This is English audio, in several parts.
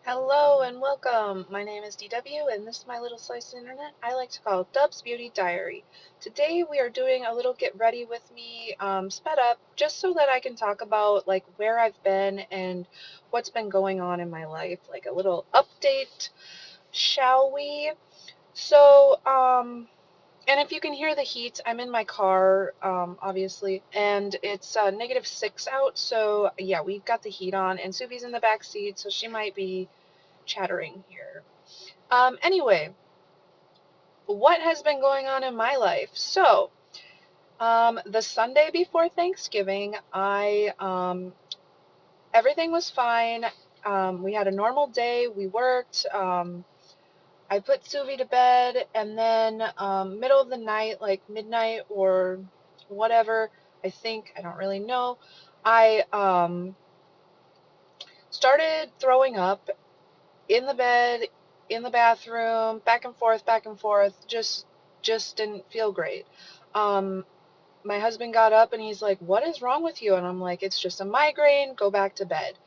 Hello and welcome. My name is DW and this is my little slice of internet I like to call Dub's Beauty Diary. Today we are doing a little get ready with me sped up just so that I can talk about like where I've been and what's been going on in my life, like a little update, shall we? So, and if you can hear the heat, I'm in my car, obviously, and it's -6 out, so yeah, we've got the heat on, and Suvi's in the back seat, so she might be chattering here. Anyway, what has been going on in my life? So, the Sunday before Thanksgiving, everything was fine. We had a normal day. We worked. I put Suvi to bed, and then middle of the night, like midnight or whatever, I don't really know. I started throwing up in the bed, in the bathroom, back and forth, just didn't feel great. Um, my husband got up and he's like, "What is wrong with you?" And I'm like, "It's just a migraine, go back to bed."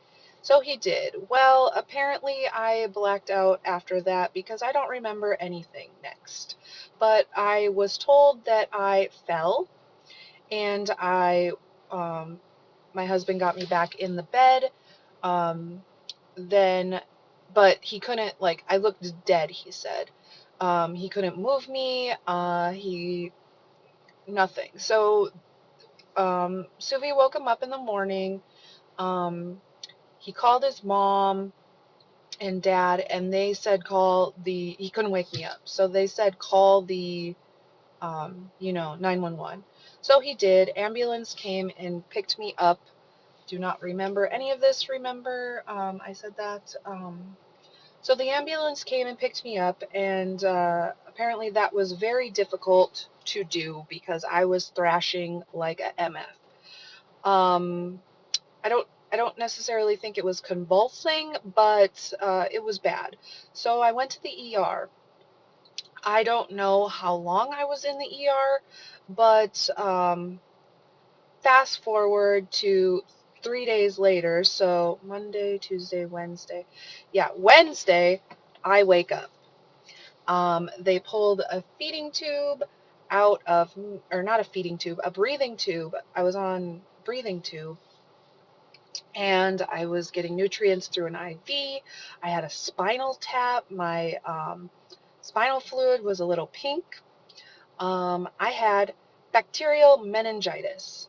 So he did. Well, apparently I blacked out after that because I don't remember anything next. But I was told that I fell and um, my husband got me back in the bed. Um, then, but he couldn't, like, I looked dead, he said. He couldn't move me, nothing. So, Suvi woke him up in the morning. Um, he called his mom and dad, and they said he couldn't wake me up. So they said call the, 911. So he did. Ambulance came and picked me up. Do not remember any of this, remember? I said that. So the ambulance came and picked me up, and apparently that was very difficult to do because I was thrashing like a MF. Um, I don't necessarily think it was convulsing, but it was bad. So I went to the ER. I don't know how long I was in the ER, but fast forward to 3 days later, so Monday, Tuesday, Wednesday. Yeah, Wednesday, I wake up. They pulled a feeding tube out of, or not a feeding tube, a breathing tube. I was on breathing tube and I was getting nutrients through an IV. I had a spinal tap. My spinal fluid was a little pink. I had bacterial meningitis.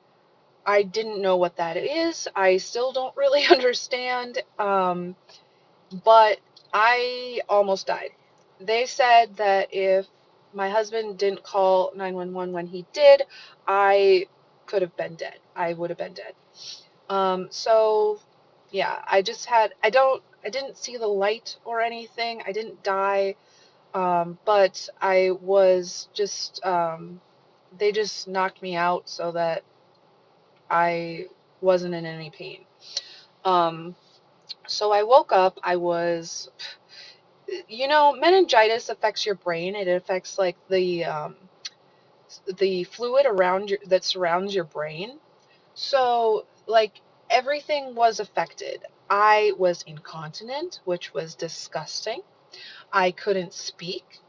I didn't know what that is. I still don't really understand, but I almost died. They said that if my husband didn't call 911 when he did, I could have been dead. I would have been dead. So yeah, I didn't see the light or anything. I didn't die. But I was just, they just knocked me out so that I wasn't in any pain. Um, so I woke up, meningitis affects your brain. It affects like the fluid that surrounds your brain. So, like, everything was affected. I was incontinent, which was disgusting. I couldn't speak.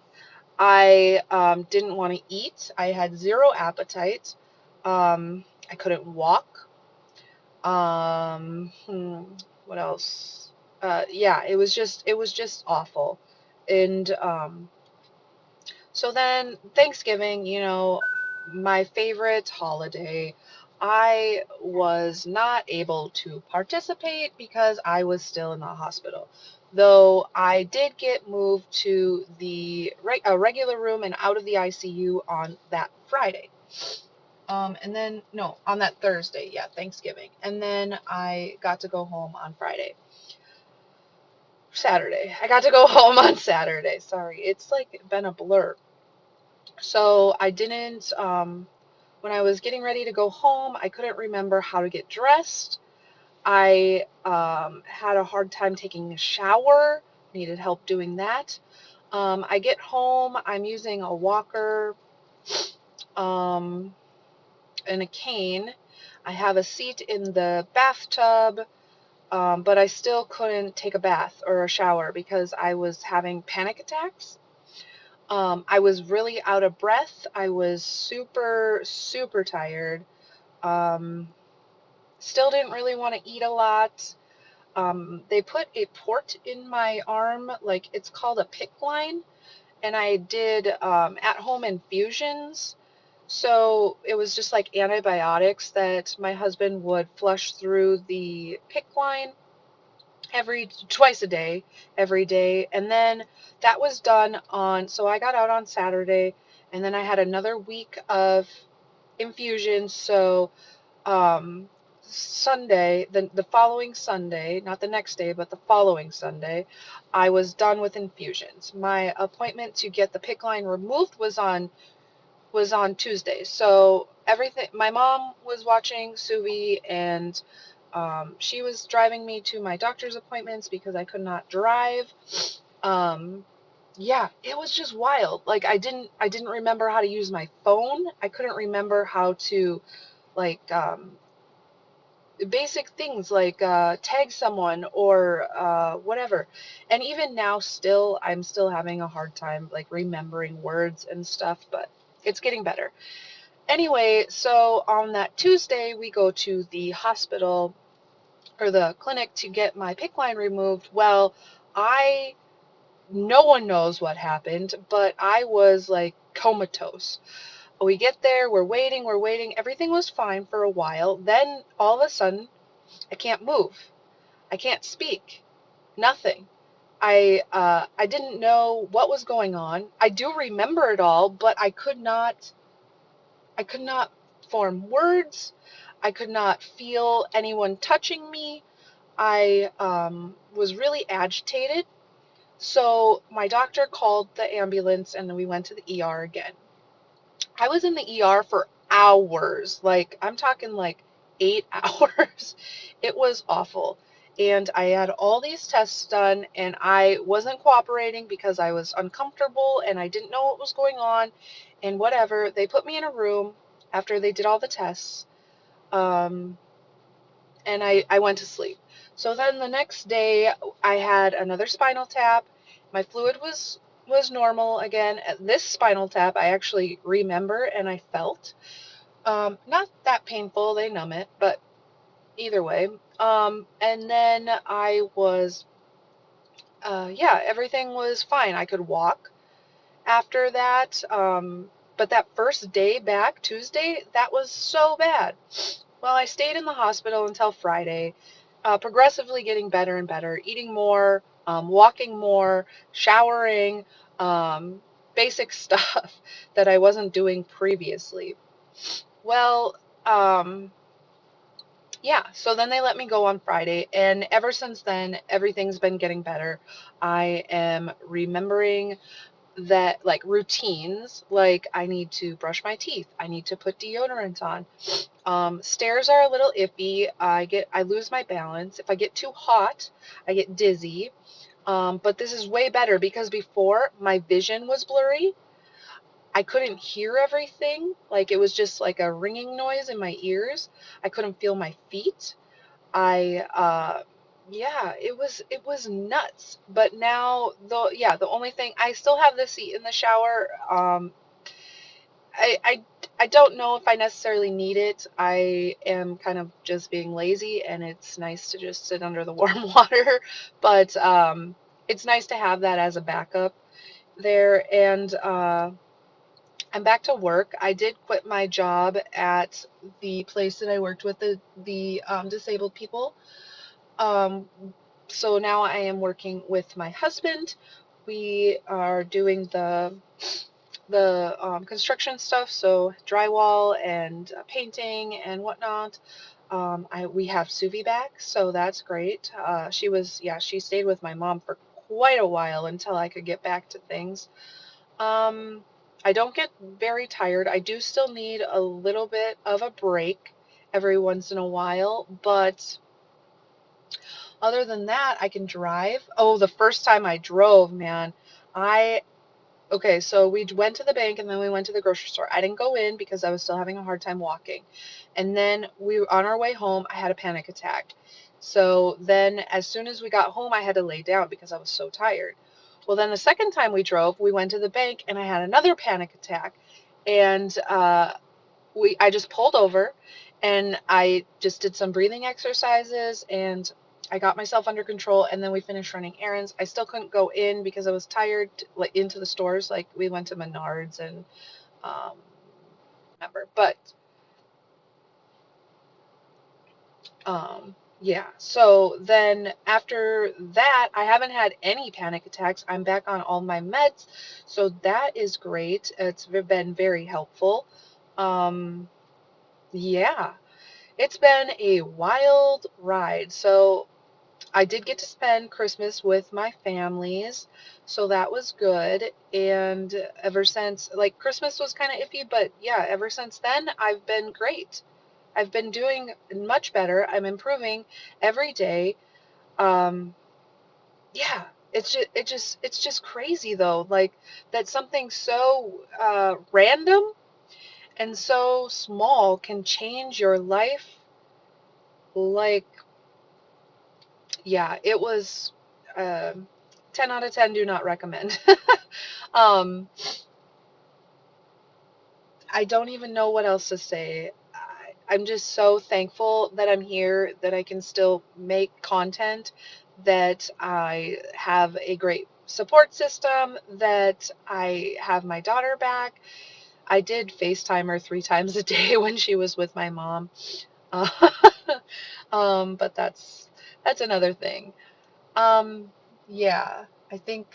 I didn't want to eat. I had zero appetite. I couldn't walk. Um, hmm, what else? Yeah, it was just awful. And so then Thanksgiving, my favorite holiday, I was not able to participate because I was still in the hospital. Though I did get moved to a regular room and out of the ICU on that Friday. And then, no, on that Thursday, yeah, Thanksgiving. And then I got to go home on Saturday. I got to go home on Saturday. Sorry, it's like been a blur. So I didn't, when I was getting ready to go home, I couldn't remember how to get dressed. I had a hard time taking a shower, needed help doing that. I get home, I'm using a walker and a cane. I have a seat in the bathtub. but I still couldn't take a bath or a shower because I was having panic attacks. I was really out of breath. I was super, super tired. Um, Still didn't really want to eat a lot. They put a port in my arm, like it's called a PICC line, and I did at home infusions. So it was just like antibiotics that my husband would flush through the PICC line twice a day, every day. And then that was done on, so I got out on Saturday, and then I had another week of infusions. So Sunday, the following Sunday, not the next day, but the following Sunday, I was done with infusions. My appointment to get the PICC line removed was on Tuesday. So everything, my mom was watching Suvi, and she was driving me to my doctor's appointments because I could not drive. Um, yeah, it was just wild. Like I didn't remember how to use my phone. I couldn't remember how to like basic things like tag someone or whatever. And even now, still, I'm still having a hard time like remembering words and stuff, but it's getting better. Anyway, so on that Tuesday, we go to the hospital or the clinic to get my PICC line removed. Well, I no one knows what happened, but I was like comatose. We get there, we're waiting. Everything was fine for a while. Then all of a sudden, I can't move. I can't speak. Nothing. I didn't know what was going on. I do remember it all, but I could not form words. I could not feel anyone touching me. I was really agitated. So my doctor called the ambulance, and then we went to the ER again. I was in the ER for hours. Like, I'm talking like 8 hours. It was awful. And I had all these tests done, and I wasn't cooperating because I was uncomfortable and I didn't know what was going on and whatever. They put me in a room after they did all the tests. Um, and I went to sleep. So then the next day, I had another spinal tap. My fluid was normal again. At this spinal tap, I actually remember and I felt. Not that painful, they numb it, but either way. And then I was, yeah, everything was fine. I could walk after that. But that first day back, Tuesday, that was so bad. Well, I stayed in the hospital until Friday, progressively getting better and better, eating more, walking more, showering, um, basic stuff that I wasn't doing previously. Well, yeah, so then they let me go on Friday, and ever since then, everything's been getting better. I am remembering that like routines, like I need to brush my teeth, I need to put deodorant on. Stairs are a little iffy. I lose my balance. If I get too hot, I get dizzy. But this is way better because before my vision was blurry. I couldn't hear everything. Like it was just like a ringing noise in my ears. I couldn't feel my feet. I yeah, it was nuts. But now the only thing, I still have the seat in the shower. I, I I don't know if I necessarily need it. I am kind of just being lazy, and it's nice to just sit under the warm water. But it's nice to have that as a backup there. And I'm back to work. I did quit my job at the place that I worked with the disabled people. Um, so now I am working with my husband. We are doing the construction stuff, so drywall and painting and whatnot. We have Suvi back, so that's great. She stayed with my mom for quite a while until I could get back to things. Um, I don't get very tired. I do still need a little bit of a break every once in a while, but other than that, I can drive. Oh, the first time I drove, man, I okay, so we went to the bank and then we went to the grocery store. I didn't go in because I was still having a hard time walking. And then we on our way home, I had a panic attack. So then as soon as we got home, I had to lay down because I was so tired. Well, then the second time we drove, we went to the bank and I had another panic attack. And I just pulled over and I just did some breathing exercises and I got myself under control, and then we finished running errands. I still couldn't go in because I was tired, like into the stores. Like we went to Menards and um, remember, but yeah. So then after that, I haven't had any panic attacks. I'm back on all my meds, so that is great. It's been very helpful. Um, yeah. It's been a wild ride. So I did get to spend Christmas with my families, so that was good. And ever since, like, Christmas was kind of iffy, but yeah, ever since then, I've been great. I've been doing much better. I'm improving every day. Um, yeah, it's just crazy though. Like that something so random and so small can change your life. Like, yeah, it was um 10 out of 10 do not recommend. um, I don't even know what else to say. I'm just so thankful that I'm here, that I can still make content, that I have a great support system, that I have my daughter back. I did FaceTime her 3 times a day when she was with my mom. Uh, but that's another thing. Um, yeah, I think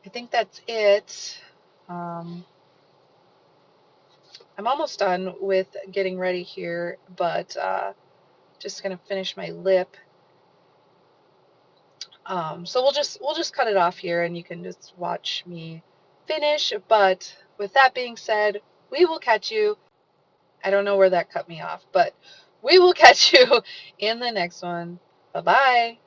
I think that's it. Um, I'm almost done with getting ready here, but just gonna finish my lip. So we'll just cut it off here, and you can just watch me finish. But with that being said, we will catch you. I don't know where that cut me off, but we will catch you in the next one. Bye bye.